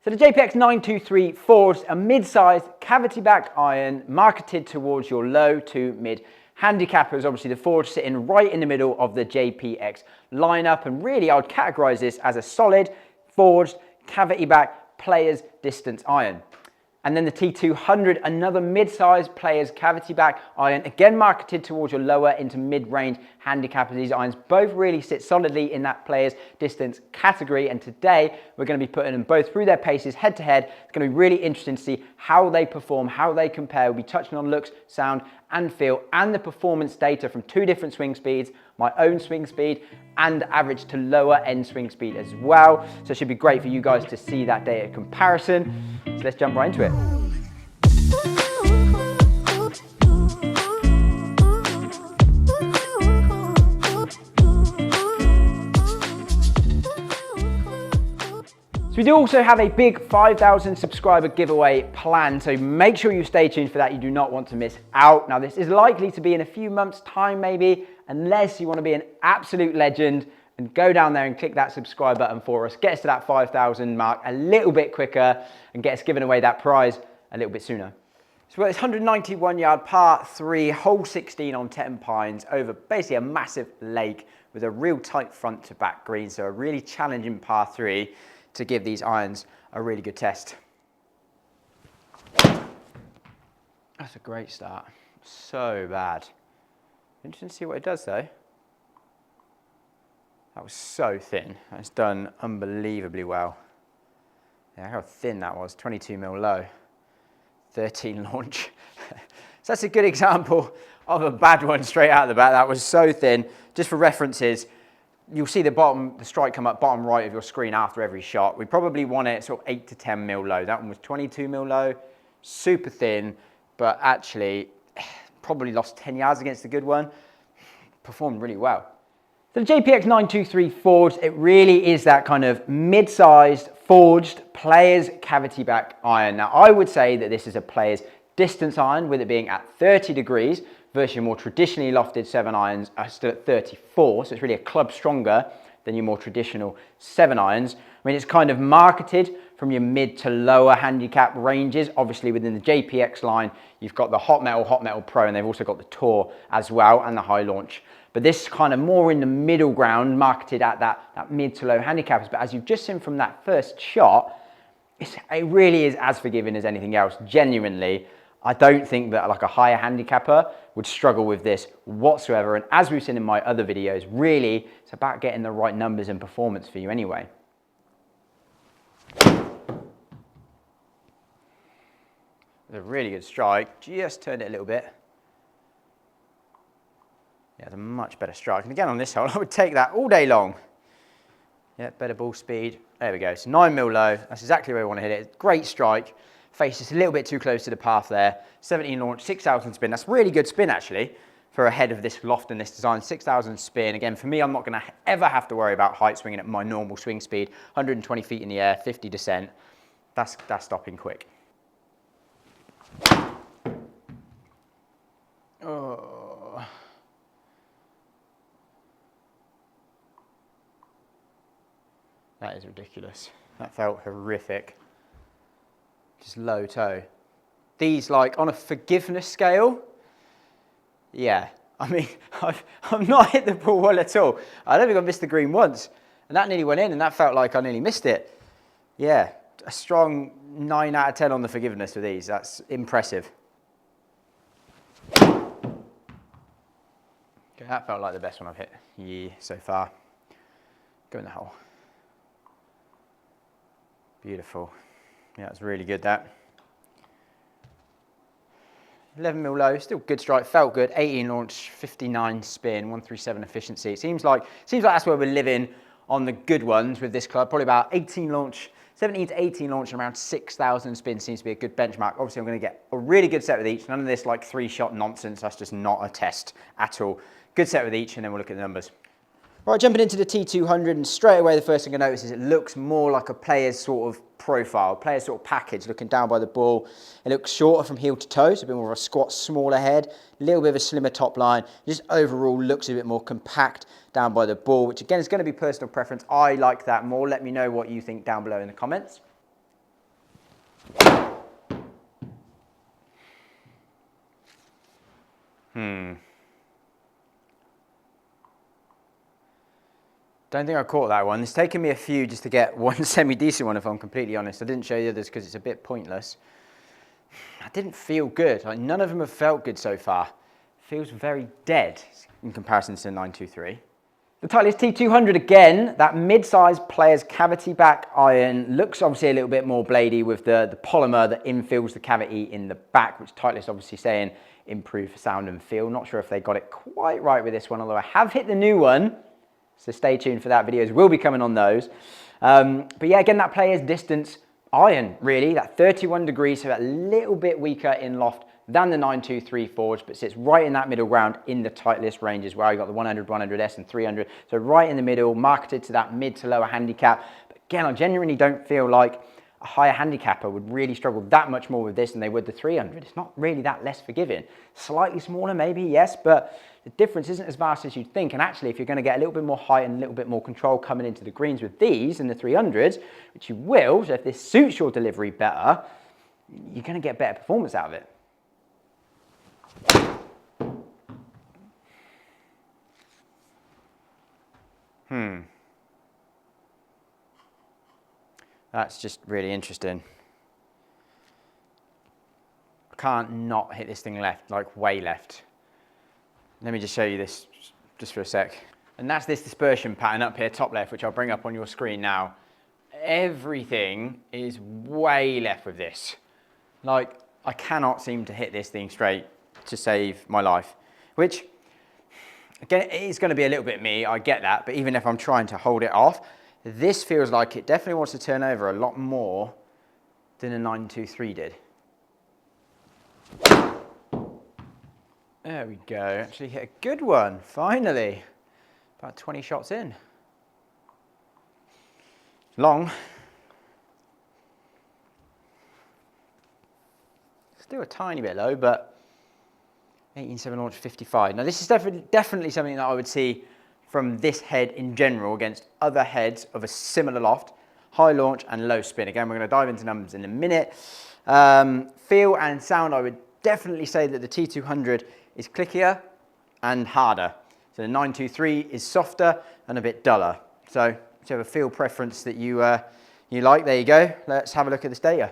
So the JPX 923 forged a mid-sized cavity back iron marketed towards your low to mid handicappers. Obviously the forge sitting right in the middle of the JPX lineup, and really I would categorize this as a solid forged cavity back player's distance iron. And then the T200, another mid-sized player's cavity back iron, again marketed towards your lower into mid-range handicappers. These irons both really sit solidly in that player's distance category, and today we're going to be putting them both through their paces head to head. It's going to be really interesting to see how they perform, how they compare. We'll be touching on looks, sound and feel, and the performance data from two different swing speeds, my own swing speed and average to lower end swing speed as well. So it should be great for you guys to see that data comparison. So let's jump right into it. So we do also have a big 5,000 subscriber giveaway planned, so make sure you stay tuned for that. You do not want to miss out. Now this is likely to be in a few months time maybe, unless you want to be an absolute legend and go down there and click that subscribe button for us. Get us to that 5,000 mark a little bit quicker and get us giving away that prize a little bit sooner. So we've got this 191 yard par 3, hole 16 on 10 pines over basically a massive lake with a real tight front to back green. So a really challenging par 3 to give these irons a really good test. That's a great start. So bad. Interesting to see what it does though. That was so thin. It's done unbelievably well. Yeah, how thin that was. 22 mil low, 13 launch. So that's a good example of a bad one straight out of the bat. That was so thin. Just for references, you'll see the strike come up bottom right of your screen after every shot. We probably want it sort of 8 to 10 mil low. That one was 22 mil low, super thin, but actually probably lost 10 yards against the good one. Performed really well. So the JPX 923 forged, it really is that kind of mid-sized forged player's cavity back iron. Now I would say that this is a player's distance iron, with it being at 30 degrees versus your more traditionally lofted 7 irons are still at 34. So it's really a club stronger than your more traditional 7 irons. I mean, it's kind of marketed from your mid to lower handicap ranges. Obviously within the JPX line, you've got the Hot Metal Pro, and they've also got the Tour as well, and the high launch. But this kind of more in the middle ground, marketed at that mid to low handicappers. But as you've just seen from that first shot, it really is as forgiving as anything else. Genuinely, I don't think that like a higher handicapper would struggle with this whatsoever. And as we've seen in my other videos, really, it's about getting the right numbers and performance for you anyway. It's a really good strike. Just turned it a little bit. Yeah, it's a much better strike. And again on this hole, I would take that all day long. Yeah, better ball speed. There we go. So 9 mil low. That's exactly where we want to hit it. Great strike. Face just a little bit too close to the path there. 17 launch, 6,000 spin. That's really good spin actually for a head of this loft and this design. 6,000 spin. Again, for me, I'm not going to ever have to worry about height swinging at my normal swing speed. 120 feet in the air, 50 descent. That's stopping quick. Oh. That is ridiculous. That felt horrific. Just low toe. These, like, on a forgiveness scale, yeah. I mean, I've not hit the ball well at all. I don't think I've missed the green once. And that nearly went in, and that felt like I nearly missed it. Yeah, a strong 9 out of 10 on the forgiveness with these. That's impressive. Okay, that felt like the best one I've hit so far. Go in the hole. Beautiful. Yeah, it's really good, that. 11 mil low, still good strike, felt good. 18 launch, 59 spin, 137 efficiency. It seems like that's where we're living on the good ones with this club. Probably about 18 launch, 17 to 18 launch, and around 6,000 spin seems to be a good benchmark. Obviously, I'm going to get a really good set with each. None of this like 3-shot nonsense. That's just not a test at all. Good set with each, and then we'll look at the numbers. Right, jumping into the T200, and straight away the first thing I notice is it looks more like a player's sort of profile, player's sort of package, looking down by the ball. It looks shorter from heel to toe, so a bit more of a squat, smaller head, a little bit of a slimmer top line. Just overall looks a bit more compact down by the ball, which again is going to be personal preference. I like that more. Let me know what you think down below in the comments. Don't think I caught that one. It's taken me a few just to get one semi-decent one, if I'm completely honest. I didn't show the others because it's a bit pointless. I didn't feel good. Like, none of them have felt good so far. Feels very dead in comparison to the 923. The Titleist T200 again, that mid-sized player's cavity back iron looks obviously a little bit more bladey with the polymer that infills the cavity in the back, which Titleist obviously saying improve sound and feel. Not sure if they got it quite right with this one, although I have hit the new one. So stay tuned for that. Videos will be coming on those. But yeah, again, that player's distance iron, really. That 31 degrees, so a little bit weaker in loft than the 923 forged, but sits right in that middle ground in the Titleist range as well. You've got the 100, 100S and 300. So right in the middle, marketed to that mid to lower handicap. But again, I genuinely don't feel like a higher handicapper would really struggle that much more with this than they would the 300. It's not really that less forgiving. Slightly smaller maybe, yes, but the difference isn't as vast as you'd think. And actually, if you're going to get a little bit more height and a little bit more control coming into the greens with these and the 300s, which you will, so if this suits your delivery better, you're going to get better performance out of it. That's just really interesting. I can't not hit this thing left, like way left. Let me just show you this just for a sec. And that's this dispersion pattern up here, top left, which I'll bring up on your screen now. Everything is way left with this. Like, I cannot seem to hit this thing straight to save my life, which, again, it is going to be a little bit me, I get that, but even if I'm trying to hold it off, this feels like it definitely wants to turn over a lot more than a 923 did. There we go, actually hit a good one, finally. About 20 shots in. Long. Still a tiny bit low, but 18.7 launch 55. Now this is definitely something that I would see from this head in general against other heads of a similar loft, high launch and low spin. Again, we're going to dive into numbers in a minute. Feel and sound, I would definitely say that the T200 is clickier and harder. So the 923 is softer and a bit duller. So whichever feel preference that you like, there you go. Let's have a look at this data.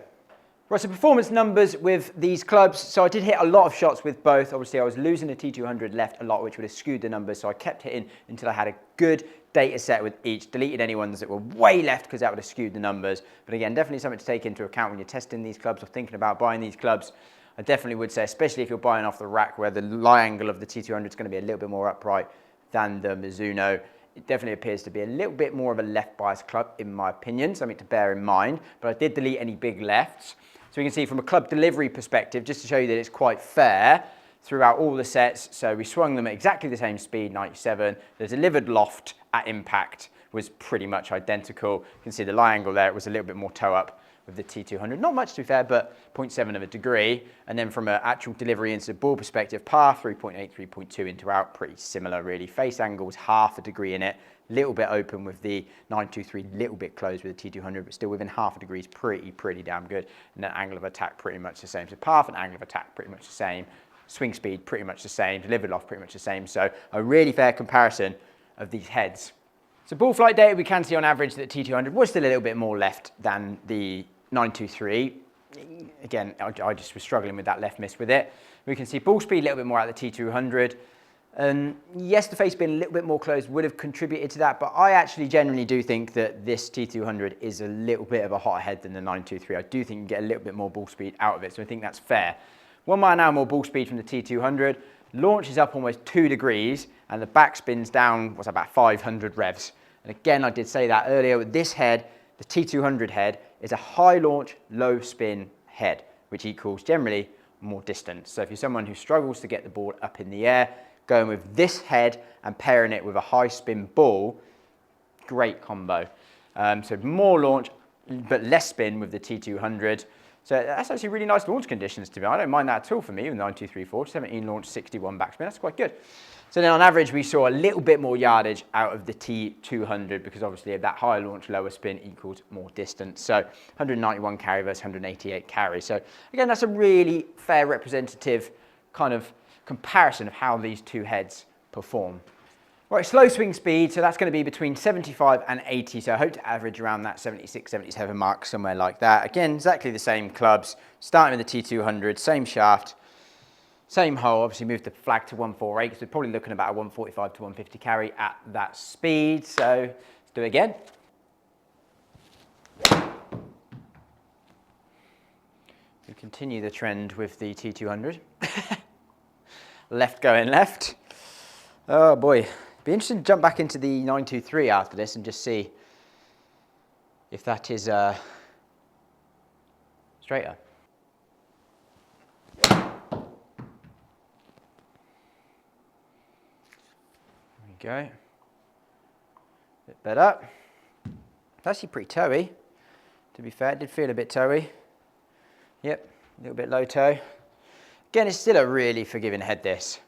Right, so performance numbers with these clubs. So I did hit a lot of shots with both. Obviously, I was losing the T200 left a lot, which would have skewed the numbers. So I kept hitting until I had a good data set with each. Deleted any ones that were way left because that would have skewed the numbers. But again, definitely something to take into account when you're testing these clubs or thinking about buying these clubs. I definitely would say, especially if you're buying off the rack where the lie angle of the T200 is going to be a little bit more upright than the Mizuno. It definitely appears to be a little bit more of a left bias club, in my opinion, something to bear in mind. But I did delete any big lefts. So we can see from a club delivery perspective, just to show you that it's quite fair throughout all the sets. So we swung them at exactly the same speed, 97. The delivered loft at impact was pretty much identical. You can see the lie angle there, it was a little bit more toe up with the T200. Not much to be fair, but 0.7 of a degree. And then from an actual delivery into the ball perspective, par 3.8, 3.2 into out, pretty similar really. Face angle was half a degree in it. Little bit open with the 923, little bit closed with the T200, but still within half a degree is pretty damn good. And then angle of attack pretty much the same. So path and angle of attack pretty much the same. Swing speed pretty much the same. Delivered loft pretty much the same. So a really fair comparison of these heads. So ball flight data, we can see on average that the T200 was still a little bit more left than the 923. Again, I just was struggling with that left miss with it. We can see ball speed a little bit more out of the T200. Yes, the face being a little bit more closed would have contributed to that, but I actually genuinely do think that this T200 is a little bit of a hotter head than the 923. I do think you get a little bit more ball speed out of it, so I think that's fair. 1 mile an hour more ball speed from the T200. Launch is up almost 2 degrees, and the backspin's down, what's about 500 revs. And again, I did say that earlier, with this head, the T200 head is a high launch, low spin head, which equals generally more distance. So if you're someone who struggles to get the ball up in the air, going with this head and pairing it with a high spin ball, great combo. So more launch, but less spin with the T200. So that's actually really nice launch conditions to me. I don't mind that at all for me, with 9234, 17 launch, 61 backspin, that's quite good. So then on average, we saw a little bit more yardage out of the T200 because obviously that higher launch, lower spin equals more distance. So 191 carry versus 188 carry. So again, that's a really fair representative kind of comparison of how these two heads perform. Right, slow swing speed, so that's going to be between 75 and 80, so I hope to average around that 76, 77 mark, somewhere like that. Again, exactly the same clubs, starting with the T200, same shaft, same hole. Obviously moved the flag to 148, because we're probably looking about a 145 to 150 carry at that speed, so let's do it again. We continue the trend with the T200. Left going left. Oh boy. Be interesting to jump back into the 923 after this and just see if that is straighter. There we go. Bit better. It's actually pretty toey, to be fair. It did feel a bit toey. Yep, a little bit low toe. Again, it's still a really forgiving head, this.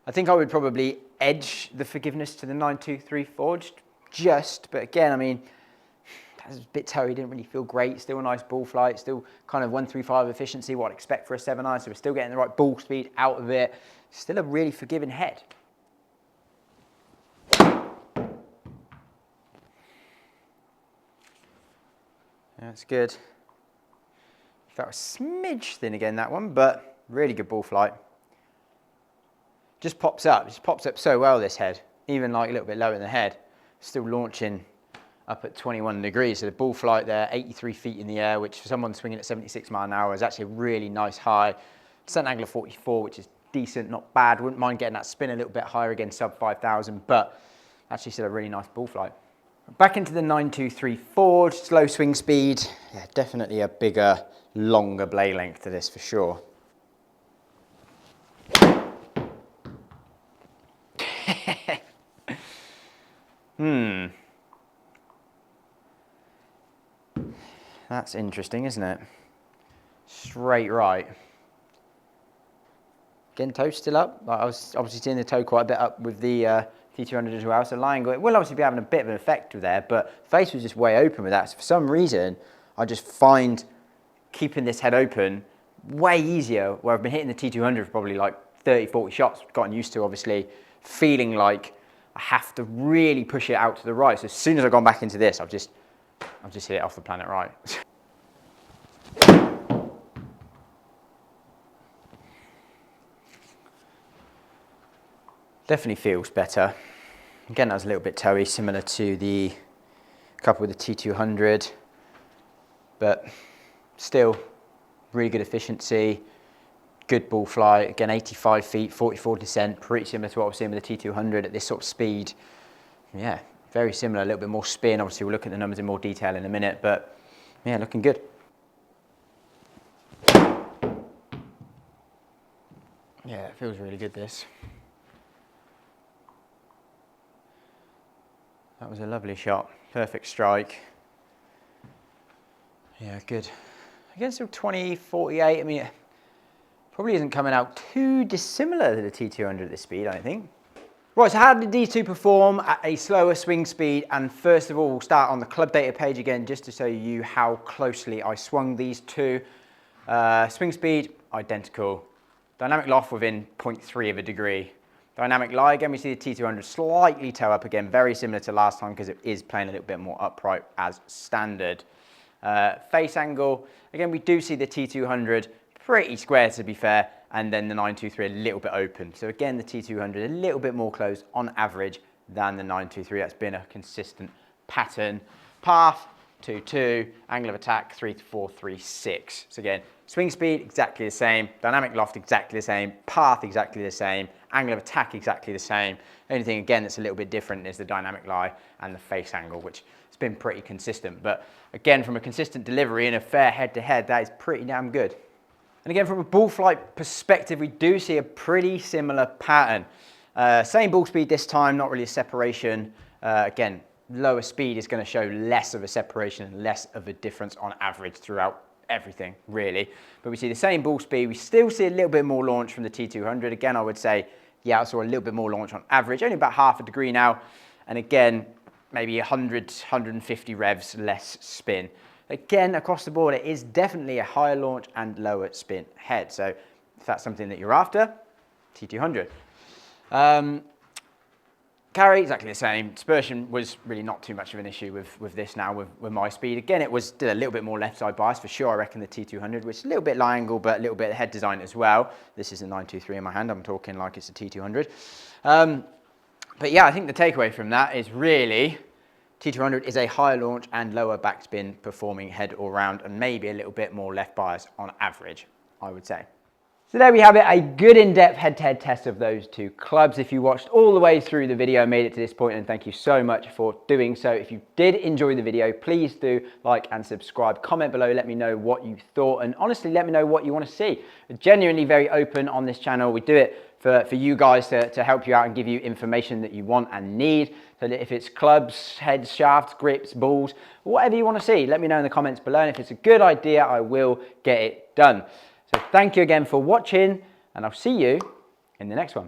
I think I would probably edge the forgiveness to the 923 forged, but again, I mean, that was a bit toey, didn't really feel great. Still a nice ball flight, still kind of 135 efficiency, what I'd expect for a 7-iron, so we're still getting the right ball speed out of it. Still a really forgiving head. That's good. Felt a smidge thin again, that one, but really good ball flight. Just pops up so well, this head. Even like a little bit lower in the head, still launching up at 21 degrees. So the ball flight there, 83 feet in the air, which for someone swinging at 76 mile an hour is actually a really nice high. Descent angle of 44, which is decent, not bad. Wouldn't mind getting that spin a little bit higher again, sub 5,000, but actually still a really nice ball flight. Back into the 923 forged, slow swing speed. Yeah, definitely a bigger, longer blade length to this for sure. That's interesting, isn't it? Straight right. Again, toe still up. I was obviously seeing the toe quite a bit up with the T200 as well, so lying will obviously be having a bit of an effect with there, but face was just way open with that. So for some reason, I just find keeping this head open way easier, where I've been hitting the T200 for probably like 30, 40 shots, gotten used to obviously, feeling like I have to really push it out to the right. So as soon as I've gone back into this, I've just hit it off the planet right. Definitely feels better. Again, that was a little bit toey, similar to the couple with the T200, but still really good efficiency, good ball flight. Again, 85 feet, 44 descent, pretty similar to what I was seeing with the T200 at this sort of speed. Yeah, very similar, a little bit more spin. Obviously, we'll look at the numbers in more detail in a minute, but yeah, looking good. Yeah, it feels really good, this. That was a lovely shot, perfect strike. Yeah, good. Again, still 2048, I mean, it probably isn't coming out too dissimilar to the T200 at this speed, I don't think. Right, so how did these two perform at a slower swing speed? And first of all, we'll start on the club data page again, just to show you how closely I swung these two. Swing speed, identical. Dynamic loft within 0.3 of a degree. Dynamic lie, again, we see the T200 slightly toe up again, very similar to last time because it is playing a little bit more upright as standard. Face angle, again, we do see the T200 pretty square to be fair, and then the 923 a little bit open. So again, the T200 a little bit more closed on average than the 923. That's been a consistent pattern. Path, 2-2, angle of attack, 3-4, 3-6. So again, swing speed, exactly the same. Dynamic loft, exactly the same. Path, exactly the same. Angle of attack, exactly the same. The only thing, again, that's a little bit different is the dynamic lie and the face angle, which has been pretty consistent. But again, from a consistent delivery and a fair head-to-head, that is pretty damn good. And again, from a ball flight perspective, we do see a pretty similar pattern. Same ball speed this time, not really a separation. Again, lower speed is going to show less of a separation and less of a difference on average throughout everything, really. But we see the same ball speed. We still see a little bit more launch from the T200. Again, I would say, yeah, I saw a little bit more launch on average, only about half a degree now. And again, maybe 100, 150 revs less spin. Again, across the board, it is definitely a higher launch and lower spin head. So if that's something that you're after, T200. Carry, exactly the same. Dispersion was really not too much of an issue with this now, with my speed. Again, it was did a little bit more left side bias for sure, I reckon, the T200, which is a little bit low angle, but a little bit head design as well. This is a 923 in my hand. I'm talking like it's a T200. But yeah, I think the takeaway from that is really T200 is a higher launch and lower backspin performing head all round, and maybe a little bit more left bias on average, I would say. So there we have it, a good in-depth head-to-head test of those two clubs. If you watched all the way through the video, made it to this point, and thank you so much for doing so. If you did enjoy the video, please do like and subscribe. Comment below, let me know what you thought, and honestly, let me know what you want to see. We're genuinely very open on this channel. We do it for you guys to help you out and give you information that you want and need. So that if it's clubs, heads, shafts, grips, balls, whatever you want to see, let me know in the comments below. And if it's a good idea, I will get it done. So thank you again for watching, and I'll see you in the next one.